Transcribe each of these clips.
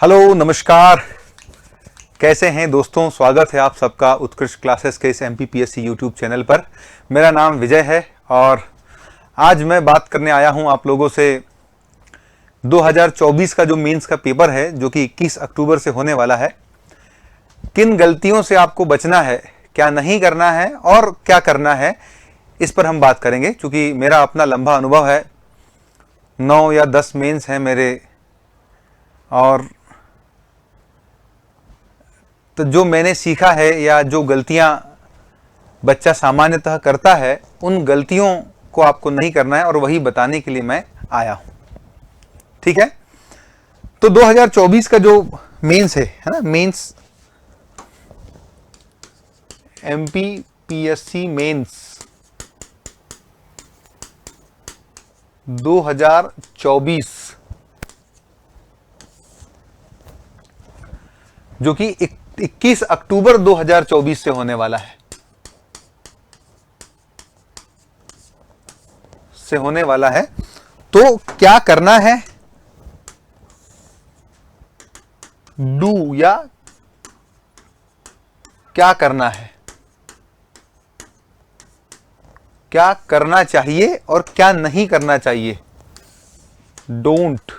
Hello नमस्कार, कैसे हैं दोस्तों। स्वागत है आप सबका उत्कृष्ट क्लासेस के इस MPPSC यूट्यूब चैनल पर। मेरा नाम विजय है और आज मैं बात करने आया हूं आप लोगों से 2024 का जो मेंस का पेपर है जो कि 21 अक्टूबर से होने वाला है। किन गलतियों से आपको बचना है, क्या नहीं करना है और क्या करना है, इस पर हम बात करेंगे। क्योंकि मेरा अपना लंबा अनुभव है, 9 या 10 मेंस हैं मेरे, और तो जो मैंने सीखा है या जो गलतियां बच्चा सामान्यतः करता है, उन गलतियों को आपको नहीं करना है और वही बताने के लिए मैं आया हूं। ठीक है, तो 2024 का जो मेंस है ना, मेंस MPPSC मेंस 2024 जो कि 21 अक्टूबर 2024 से होने वाला है, तो क्या करना है, डू या क्या करना है, क्या करना चाहिए और क्या नहीं करना चाहिए, डोंट,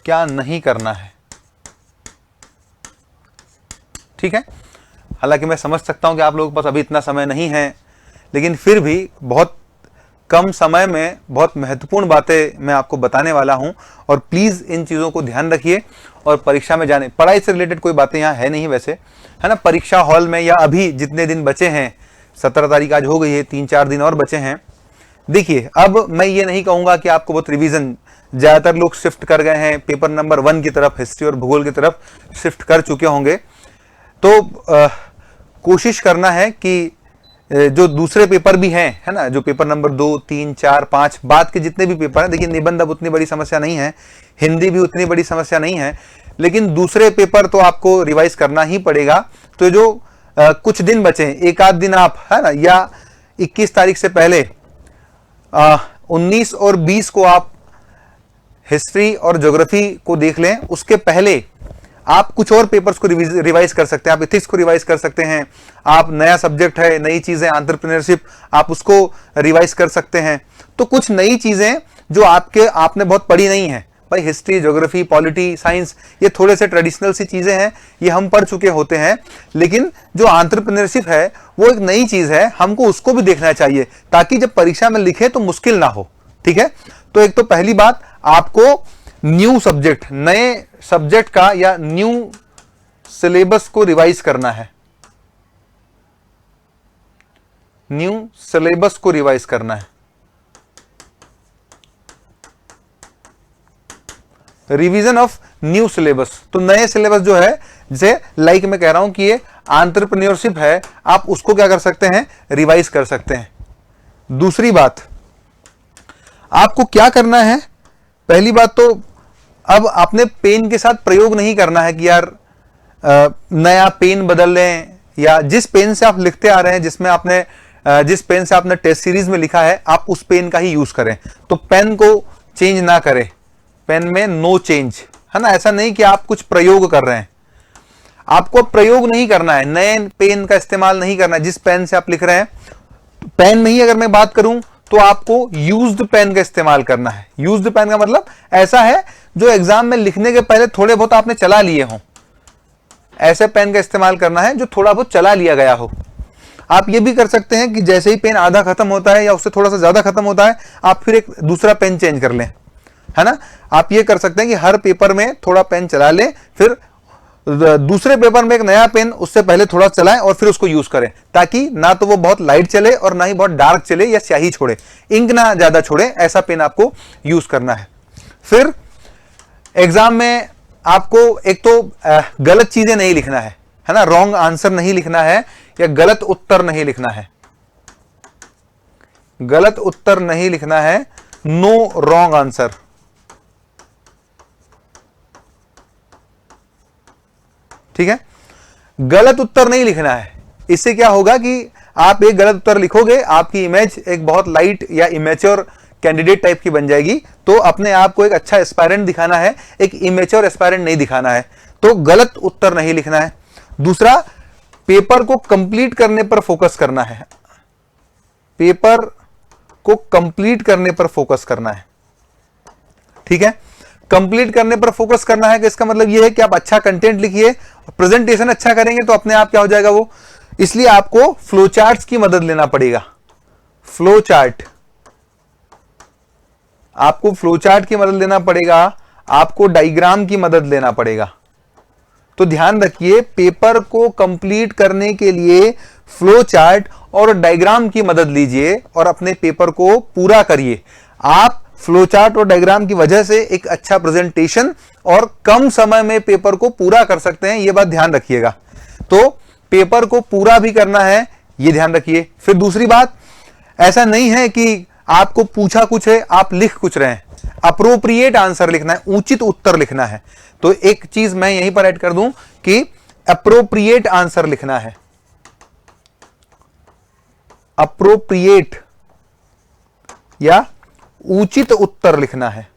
क्या नहीं करना है। ठीक है, हालांकि मैं समझ सकता हूं कि आप लोगों के पास अभी इतना समय नहीं है, लेकिन फिर भी बहुत कम समय में बहुत महत्वपूर्ण बातें मैं आपको बताने वाला हूं और प्लीज इन चीजों को ध्यान रखिए। और परीक्षा में जाने, पढ़ाई से रिलेटेड कोई बातें यहां है नहीं वैसे, है ना। परीक्षा हॉल में या अभी जितने दिन बचे हैं, 17 तारीख आज हो गई है, 3-4 दिन और बचे हैं। देखिए, अब मैं ये नहीं कहूंगा कि आपको बहुत रिवीजन, ज्यादातर लोग शिफ्ट कर गए हैं पेपर नंबर 1 की तरफ, हिस्ट्री और भूगोल की तरफ शिफ्ट कर चुके होंगे। तो कोशिश करना है कि जो दूसरे पेपर भी हैं, है ना, जो पेपर नंबर 2, 3, 4, 5 बाद के जितने भी पेपर हैं, देखिए निबंध अब उतनी बड़ी समस्या नहीं है, हिंदी भी उतनी बड़ी समस्या नहीं है, लेकिन दूसरे पेपर तो आपको रिवाइज करना ही पड़ेगा। तो जो कुछ दिन बचे हैं, एक आध दिन आप, है ना, या 21 तारीख से पहले 19 और 20 को आप हिस्ट्री और ज्योग्राफी को देख लें। उसके पहले आप कुछ और पेपर्स को रिवाइज कर सकते हैं। आप इथिक्स को रिवाइज कर सकते हैं, आप नया सब्जेक्ट है, नई चीजें, एंटरप्रेन्योरशिप, आप उसको रिवाइज कर सकते हैं। तो कुछ नई चीजें जो आपने बहुत पढ़ी नहीं है भाई, हिस्ट्री, ज्योग्राफी, पॉलिटी, साइंस, ये थोड़े से ट्रेडिशनल सी चीजें हैं, ये हम पढ़ चुके होते हैं। लेकिन जो एंटरप्रेन्योरशिप है वो एक नई चीज है, हमको उसको भी देखना चाहिए ताकि जब परीक्षा में लिखे तो मुश्किल ना हो। ठीक है, तो एक तो पहली बात, आपको न्यू सब्जेक्ट, नए सब्जेक्ट का या न्यू सिलेबस को रिवाइज करना है, न्यू सिलेबस को रिवाइज करना है। रिवीजन ऑफ न्यू सिलेबस, तो नए सिलेबस जो है, जैसे लाइक मैं कह रहा हूं कि ये एंटरप्रेन्योरशिप है, आप उसको क्या कर सकते हैं, रिवाइज कर सकते हैं। दूसरी बात, आपको क्या करना है, पहली बात तो अब आपने पेन के साथ प्रयोग नहीं करना है कि यार नया पेन बदल लें, या जिस पेन से आप लिखते आ रहे हैं, जिस पेन से आपने टेस्ट सीरीज में लिखा है, आप उस पेन का ही यूज करें। तो पेन को चेंज ना करें, पेन में नो चेंज, है ना। ऐसा नहीं कि आप कुछ प्रयोग कर रहे हैं, आपको प्रयोग नहीं करना है, नए पेन का इस्तेमाल नहीं करना है। जिस पेन से आप लिख रहे हैं, पेन में ही अगर मैं बात करूं तो आपको यूज्ड पेन का इस्तेमाल करना है। यूज्ड पेन का मतलब ऐसा है जो एग्जाम में लिखने के पहले थोड़े बहुत आपने चला लिए हों, ऐसे पेन का इस्तेमाल करना है जो थोड़ा बहुत चला लिया गया हो। आप ये भी कर सकते हैं कि जैसे ही पेन आधा खत्म होता है या उससे थोड़ा सा ज्यादा खत्म होता है, आप फिर एक दूसरा पेन चेंज कर लें, है ना। आप ये कर सकते हैं कि हर पेपर में थोड़ा पेन चला लें, फिर दूसरे पेपर में एक नया पेन उससे पहले थोड़ा चलाएं और फिर उसको यूज करें, ताकि ना तो वो बहुत लाइट चले और ना ही बहुत डार्क चले या स्याही छोड़े, इंक ना ज्यादा छोड़े, ऐसा पेन आपको यूज करना है। फिर एग्जाम में आपको एक तो गलत चीजें नहीं लिखना है ना, रॉन्ग आंसर नहीं लिखना है या गलत उत्तर नहीं लिखना है, गलत उत्तर नहीं लिखना है, नो रॉन्ग आंसर। ठीक है, गलत उत्तर नहीं लिखना है। इससे क्या होगा कि आप एक गलत उत्तर लिखोगे, आपकी इमेज एक बहुत लाइट या इमेच्योर कैंडिडेट टाइप की बन जाएगी। तो अपने आप को एक अच्छा एस्पायरेंट दिखाना है, एक इमेच्योर एस्पायरेंट नहीं दिखाना है। तो गलत उत्तर नहीं लिखना है। दूसरा, पेपर को कंप्लीट करने पर फोकस करना है। पेपर को कंप्लीट करने पर फोकस करना है। ठीक है, कंप्लीट करने पर फोकस करना है कि इसका मतलब यह है कि आप अच्छा कंटेंट लिखिए, प्रेजेंटेशन अच्छा करेंगे तो अपने आप क्या हो जाएगा वो। इसलिए आपको फ्लो चार्ट्स की मदद लेना पड़ेगा। फ्लो चार्ट, आपको फ्लो चार्ट की मदद लेना पड़ेगा, आपको डायग्राम की मदद लेना पड़ेगा। तो ध्यान रखिए, पेपर को कंप्लीट करने के लिए फ्लो चार्ट और डायग्राम की मदद लीजिए और अपने पेपर को पूरा करिए। आप फ्लो चार्ट और डायग्राम की वजह से एक अच्छा प्रेजेंटेशन और कम समय में पेपर को पूरा कर सकते हैं, यह बात ध्यान रखिएगा। तो पेपर को पूरा भी करना है, यह ध्यान रखिए। फिर दूसरी बात, ऐसा नहीं है कि आपको पूछा कुछ है आप लिख कुछ रहे हैं, अप्रोप्रिएट आंसर लिखना है, उचित उत्तर लिखना है। तो एक चीज मैं यहीं पर ऐड कर दूं कि अप्रोप्रिएट आंसर लिखना है। अप्रोप्रिएट या उचित उत्तर लिखना है।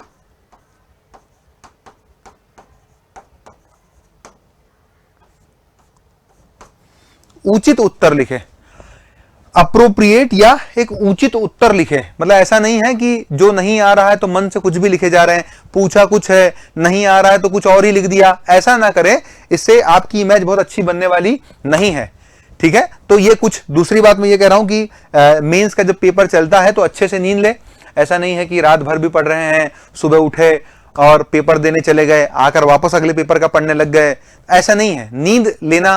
उचित उत्तर लिखे, अप्रोप्रिएट या एक उचित उत्तर लिखे। मतलब ऐसा नहीं है कि जो नहीं आ रहा है तो मन से कुछ भी लिखे जा रहे हैं, पूछा कुछ है नहीं आ रहा है तो कुछ और ही लिख दिया, ऐसा ना करें। इससे आपकी इमेज बहुत अच्छी बनने वाली नहीं है। ठीक है, तो ये कुछ दूसरी बात मैं ये कह रहा हूं कि मेंस का जब पेपर चलता है तो अच्छे से नींद ले। ऐसा नहीं है कि रात भर भी पढ़ रहे हैं, सुबह उठे और पेपर देने चले गए, आकर वापस अगले पेपर का पढ़ने लग गए, ऐसा नहीं है। नींद लेना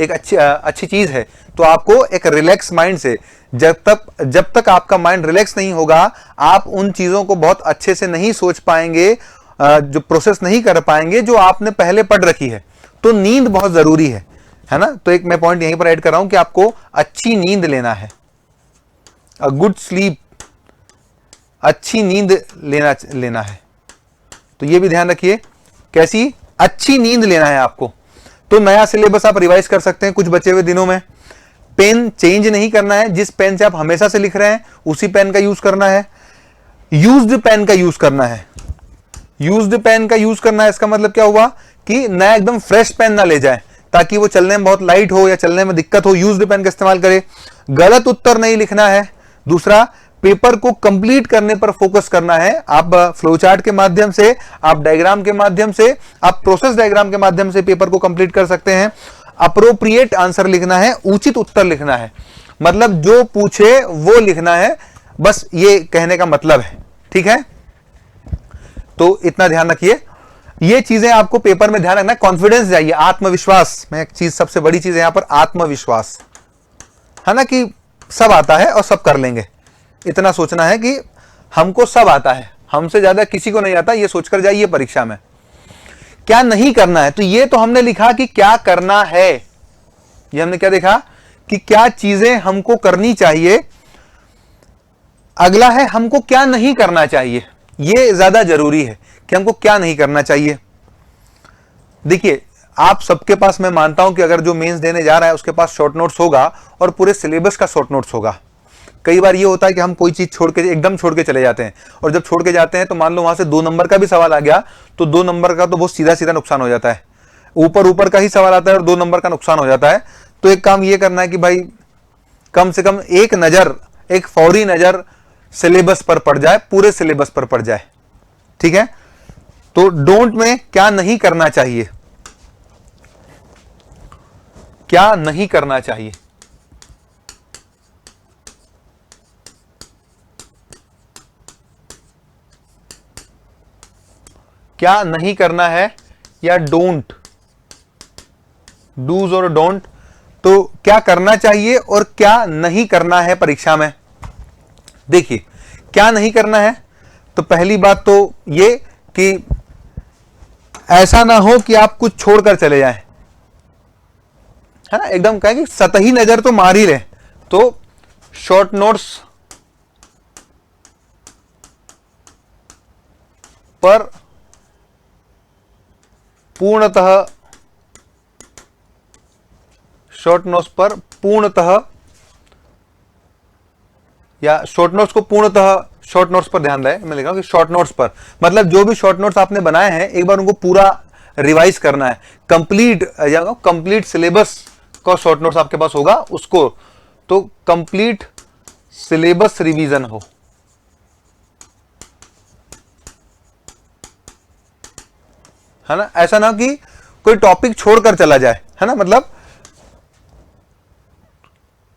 एक अच्छी चीज है। तो आपको एक रिलैक्स माइंड से, जब तक आपका माइंड रिलैक्स नहीं होगा, आप उन चीजों को बहुत अच्छे से नहीं सोच पाएंगे, जो प्रोसेस नहीं कर पाएंगे जो आपने पहले पढ़ रखी है। तो नींद बहुत जरूरी है ना। तो एक मैं पॉइंट यहीं पर ऐड कर रहा हूं कि आपको अच्छी नींद लेना है, अ गुड स्लीप, अच्छी नींद लेना है। तो ये भी ध्यान रखिए, कैसी अच्छी नींद लेना है आपको। तो नया सिलेबस आप रिवाइज कर सकते हैं कुछ बचे हुए दिनों में। पेन चेंज नहीं करना है, जिस पेन से आप हमेशा से लिख रहे हैं उसी पेन का यूज करना है। यूज्ड पेन का यूज करना है। यूज्ड पेन का यूज करना है, इसका मतलब क्या हुआ कि नया एकदम फ्रेश पेन ना ले जाए, ताकि वो चलने में बहुत लाइट हो या चलने में दिक्कत हो। यूज्ड पेन का इस्तेमाल करें। गलत उत्तर नहीं लिखना है। दूसरा, पेपर को कंप्लीट करने पर फोकस करना है। आप फ्लो चार्ट के माध्यम से, आप डायग्राम के माध्यम से, आप प्रोसेस डायग्राम के माध्यम से पेपर को कंप्लीट कर सकते हैं। अप्रोप्रिएट आंसर लिखना है, उचित उत्तर लिखना है। मतलब जो पूछे वो लिखना है, बस ये कहने का मतलब है। ठीक है, तो इतना ध्यान रखिए। ये चीजें आपको पेपर में ध्यान रखना है। कॉन्फिडेंस चाहिए, आत्मविश्वास। मैं एक चीज, सबसे बड़ी चीज है यहां पर आत्मविश्वास, है ना, कि सब आता है और सब कर लेंगे। इतना सोचना है कि हमको सब आता है, हमसे ज्यादा किसी को नहीं आता, ये सोचकर जाइए परीक्षा में। क्या नहीं करना है, तो ये तो हमने लिखा कि क्या करना है। ये हमने क्या देखा कि क्या चीजें हमको करनी चाहिए। अगला है हमको क्या नहीं करना चाहिए। ये ज्यादा जरूरी है कि हमको क्या नहीं करना चाहिए। देखिए, आप सबके पास, मैं मानता हूं कि अगर जो मेंस देने जा रहा है उसके पास शॉर्ट नोट्स होगा और पूरे सिलेबस का शॉर्ट नोट्स होगा। कई बार ये होता है कि हम कोई चीज एकदम छोड़ के चले जाते हैं, और जब छोड़ के जाते हैं तो मान लो वहां से 2 नंबर का भी सवाल आ गया, तो 2 नंबर का तो बहुत सीधा सीधा नुकसान हो जाता है। ऊपर का ही सवाल आता है और 2 नंबर का नुकसान हो जाता है। तो एक काम ये करना है कि भाई कम से कम एक नजर, एक फौरी नजर सिलेबस पर पड़ जाए, पूरे सिलेबस पर पड़ जाए। ठीक है, तो डोंट में क्या नहीं करना चाहिए, क्या नहीं करना चाहिए। क्या नहीं करना है या डोंट, डूज और डोंट। तो क्या करना चाहिए और क्या नहीं करना है परीक्षा में। देखिए, क्या नहीं करना है, तो पहली बात तो ये कि ऐसा ना हो कि आप कुछ छोड़कर चले जाएं, है ना। एकदम कहें कि सतही नजर तो मार ही रहे। तो शॉर्ट नोट्स पर पूर्णतः, शॉर्ट नोट्स पर पूर्णतः, या शॉर्ट नोट्स को पूर्णतः शॉर्ट नोट्स पर ध्यान रहे, मैं लिख रहा हूं कि शॉर्ट नोट्स पर, मतलब जो भी शॉर्ट नोट्स आपने बनाए हैं एक बार उनको पूरा रिवाइज करना है। कंप्लीट सिलेबस का शॉर्ट नोट्स आपके पास होगा उसको, तो कंप्लीट सिलेबस रिवीजन हो, है ना। ऐसा ना कि कोई टॉपिक छोड़कर चला जाए, है ना, मतलब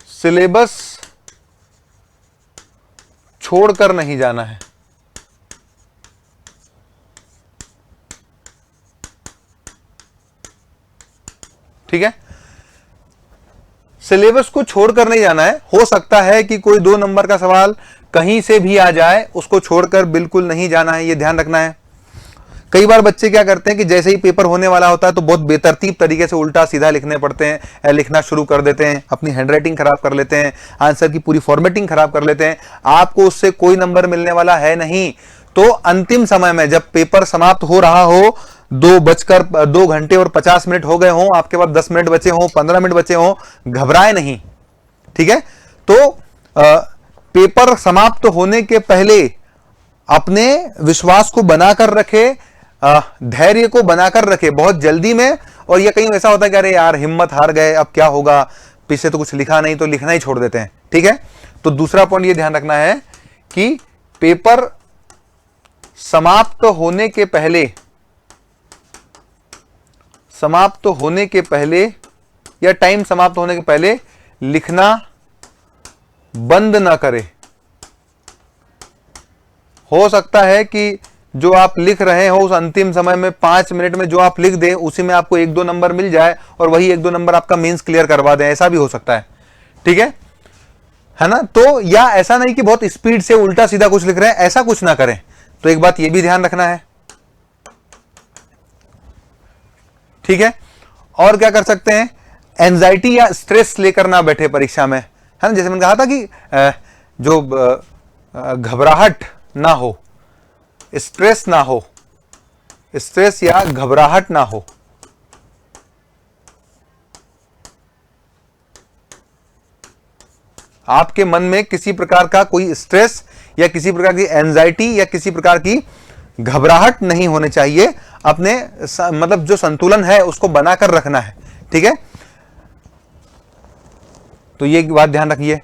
सिलेबस छोड़कर नहीं जाना है। ठीक है, सिलेबस को छोड़कर नहीं जाना है। हो सकता है कि कोई 2 नंबर का सवाल कहीं से भी आ जाए, उसको छोड़कर बिल्कुल नहीं जाना है, यह ध्यान रखना है। कई बार बच्चे क्या करते हैं कि जैसे ही पेपर होने वाला होता है तो बहुत बेतरतीब तरीके से उल्टा सीधा लिखने पड़ते हैं, लिखना शुरू कर देते हैं, अपनी हैंडराइटिंग खराब कर लेते हैं, आंसर की पूरी फॉर्मेटिंग खराब कर लेते हैं। आपको उससे कोई नंबर मिलने वाला है नहीं। तो अंतिम समय में जब पेपर समाप्त हो रहा हो, 2 घंटे और 50 मिनट हो गए हों, आपके पास 10 मिनट बचे हों, 15 मिनट बचे हों, घबराए नहीं। ठीक है, तो पेपर समाप्त होने के पहले अपने विश्वास को बनाकर रखे, धैर्य को बनाकर रखे। बहुत जल्दी में, और ये कहीं ऐसा होता है कि अरे यार हिम्मत हार गए, अब क्या होगा, पीछे तो कुछ लिखा नहीं, तो लिखना ही छोड़ देते हैं। ठीक है, तो दूसरा पॉइंट ये ध्यान रखना है कि पेपर समाप्त होने के पहले या टाइम समाप्त होने के पहले लिखना बंद ना करे। हो सकता है कि जो आप लिख रहे हो उस अंतिम समय में 5 मिनट में जो आप लिख दें उसी में आपको 1-2 नंबर मिल जाए और वही 1-2 नंबर आपका मेंस क्लियर करवा दें, ऐसा भी हो सकता है। ठीक है ना। तो या ऐसा नहीं कि बहुत स्पीड से उल्टा सीधा कुछ लिख रहे हैं, ऐसा कुछ ना करें। तो एक बात ये भी ध्यान रखना है। ठीक है, और क्या कर सकते हैं, एंजाइटी या स्ट्रेस लेकर ना बैठे परीक्षा में, है ना। जैसे मैंने कहा था कि जो घबराहट ना हो, स्ट्रेस ना हो, स्ट्रेस या घबराहट ना हो। आपके मन में किसी प्रकार का कोई स्ट्रेस या किसी प्रकार की एंजाइटी या किसी प्रकार की घबराहट नहीं होने चाहिए। अपने मतलब जो संतुलन है उसको बनाकर रखना है। ठीक है, तो ये बात ध्यान रखिए।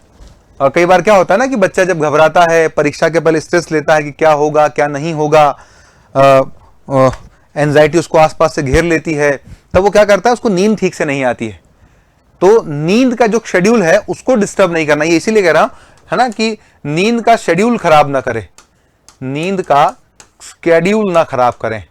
और कई बार क्या होता है ना कि बच्चा जब घबराता है, परीक्षा के पहले स्ट्रेस लेता है कि क्या होगा क्या नहीं होगा, एंजाइटी उसको आसपास से घेर लेती है, तब वो क्या करता है, उसको नींद ठीक से नहीं आती है। तो नींद का जो शेड्यूल है उसको डिस्टर्ब नहीं करना, ये इसीलिए कह रहा हूं, है ना, कि नींद का शेड्यूल खराब ना करें, नींद का शेड्यूल ना खराब करें।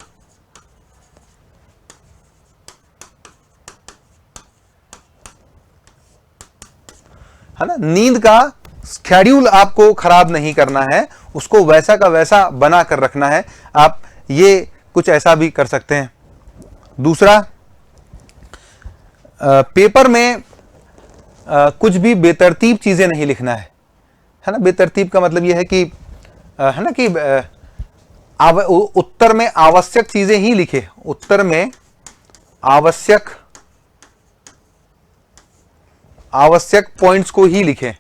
है ना, नींद का शेड्यूल आपको खराब नहीं करना है, उसको वैसा का वैसा बना कर रखना है। आप ये कुछ ऐसा भी कर सकते हैं। दूसरा, पेपर में कुछ भी बेतरतीब चीजें नहीं लिखना है ना। बेतरतीब का मतलब यह है कि है ना कि उत्तर में आवश्यक चीजें ही लिखे, उत्तर में आवश्यक पॉइंट्स को ही लिखें।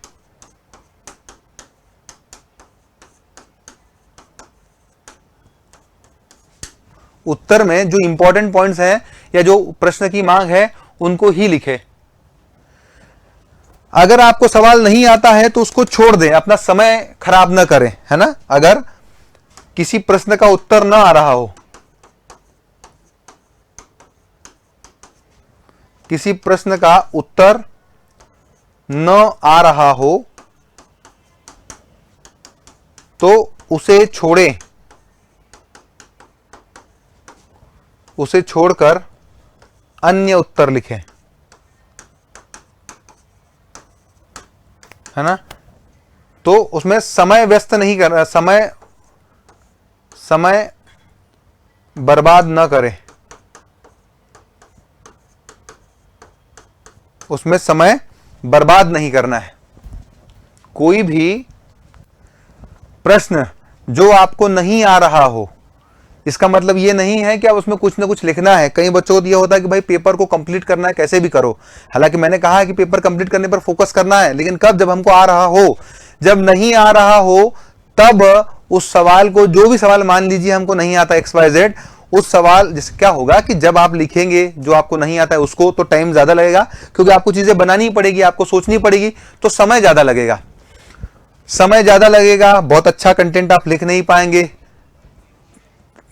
उत्तर में जो इंपॉर्टेंट पॉइंट्स हैं या जो प्रश्न की मांग है उनको ही लिखें। अगर आपको सवाल नहीं आता है तो उसको छोड़ दें, अपना समय खराब ना करें, है ना। अगर किसी प्रश्न का उत्तर ना आ रहा हो, किसी प्रश्न का उत्तर न आ रहा हो तो उसे छोड़ें, उसे छोड़कर अन्य उत्तर लिखें, है ना। तो उसमें समय व्यस्त नहीं करना, समय बर्बाद ना करें, उसमें समय बर्बाद नहीं करना है। कोई भी प्रश्न जो आपको नहीं आ रहा हो, इसका मतलब ये नहीं है कि आप उसमें कुछ ना कुछ लिखना है। कई बच्चों को यह होता है कि भाई पेपर को कंप्लीट करना है, कैसे भी करो। हालांकि मैंने कहा है कि पेपर कंप्लीट करने पर फोकस करना है, लेकिन कब, जब हमको आ रहा हो। जब नहीं आ रहा हो तब उस सवाल को, जो भी सवाल मान लीजिए हमको नहीं आता XYZ, उस सवाल जिससे क्या होगा कि जब आप लिखेंगे जो आपको नहीं आता है उसको, तो टाइम ज्यादा लगेगा, क्योंकि आपको चीजें बनानी पड़ेगी, आपको सोचनी पड़ेगी, तो समय ज्यादा लगेगा। समय ज्यादा लगेगा, बहुत अच्छा कंटेंट आप लिख नहीं पाएंगे,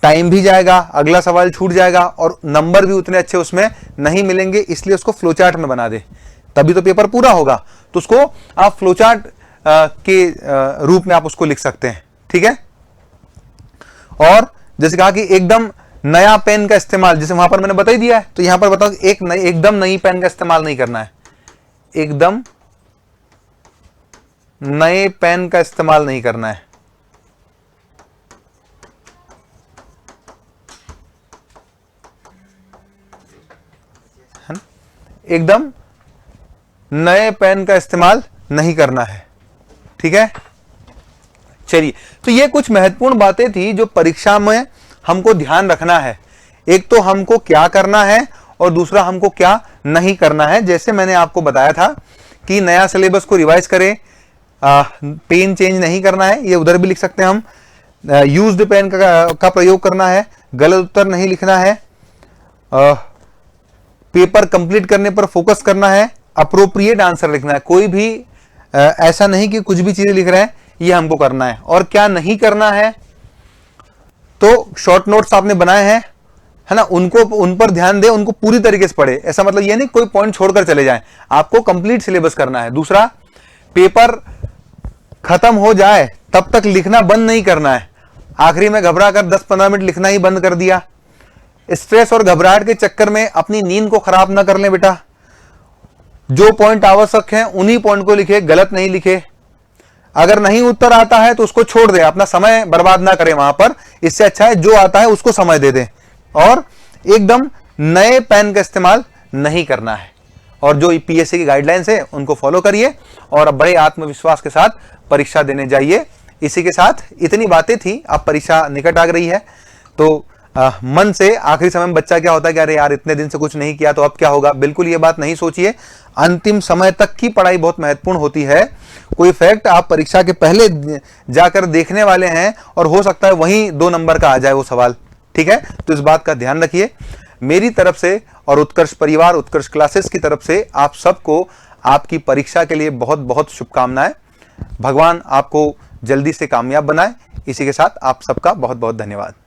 टाइम भी जाएगा, अगला सवाल छूट जाएगा और नंबर भी उतने अच्छे उसमें नहीं मिलेंगे। इसलिए उसको फ्लोचार्ट में बना दे, तभी तो पेपर पूरा होगा। तो उसको आप फ्लोचार्ट के रूप में आप उसको लिख सकते हैं, ठीक है। और जैसे कहा कि एकदम नया पेन का इस्तेमाल, जैसे वहां पर मैंने बता ही दिया है, तो यहां पर बताओ एकदम नई पेन का इस्तेमाल नहीं करना है, एकदम नए पेन का इस्तेमाल नहीं करना है। एकदम नए पेन का इस्तेमाल नहीं करना है, ठीक है। चलिए, तो ये कुछ महत्वपूर्ण बातें थी जो परीक्षा में हमको ध्यान रखना है। एक तो हमको क्या करना है और दूसरा हमको क्या नहीं करना है। जैसे मैंने आपको बताया था कि नया सिलेबस को रिवाइज करें, पेन चेंज नहीं करना है, ये उधर भी लिख सकते हैं हम। यूज्ड पेन का प्रयोग करना है, गलत उत्तर नहीं लिखना है, पेपर कंप्लीट करने पर फोकस करना है, अप्रोप्रिएट आंसर लिखना है। कोई भी ऐसा नहीं कि कुछ भी चीजें लिख रहे हैं, ये हमको करना है। और क्या नहीं करना है, तो शॉर्ट नोट्स आपने बनाए हैं, है ना, उन पर ध्यान दें, उनको पूरी तरीके से पढ़े। ऐसा मतलब ये नहीं कोई पॉइंट छोड़कर चले जाएं, आपको कंप्लीट सिलेबस करना है। दूसरा, पेपर खत्म हो जाए तब तक लिखना बंद नहीं करना है। आखिरी में घबरा कर 10-15 मिनट लिखना ही बंद कर दिया, स्ट्रेस और घबराहट के चक्कर में अपनी नींद को खराब ना कर लें बेटा। जो पॉइंट आवश्यक हैं उन्हीं पॉइंट को लिखे, गलत नहीं लिखे। अगर नहीं उत्तर आता है तो उसको छोड़ दे, अपना समय बर्बाद ना करें वहां पर। इससे अच्छा है जो आता है उसको समय दे दें। और एकदम नए पेन का इस्तेमाल नहीं करना है। और जो पीएससी की गाइडलाइंस है उनको फॉलो करिए और अब बड़े आत्मविश्वास के साथ परीक्षा देने जाइए। इसी के साथ इतनी बातें थी। अब परीक्षा निकट आ रही है तो मन से आखिरी समय में बच्चा क्या होता है कि अरे यार इतने दिन से कुछ नहीं किया तो अब क्या होगा, बिल्कुल ये बात नहीं सोचिए। अंतिम समय तक की पढ़ाई बहुत महत्वपूर्ण होती है। कोई फैक्ट आप परीक्षा के पहले जाकर देखने वाले हैं और हो सकता है वहीं 2 नंबर का आ जाए वो सवाल, ठीक है। तो इस बात का ध्यान रखिए। मेरी तरफ से और उत्कर्ष परिवार, उत्कर्ष क्लासेस की तरफ से आप सबको आपकी परीक्षा के लिए बहुत बहुत शुभकामनाएं। भगवान आपको जल्दी से कामयाब बनाए। इसी के साथ आप सबका बहुत बहुत धन्यवाद।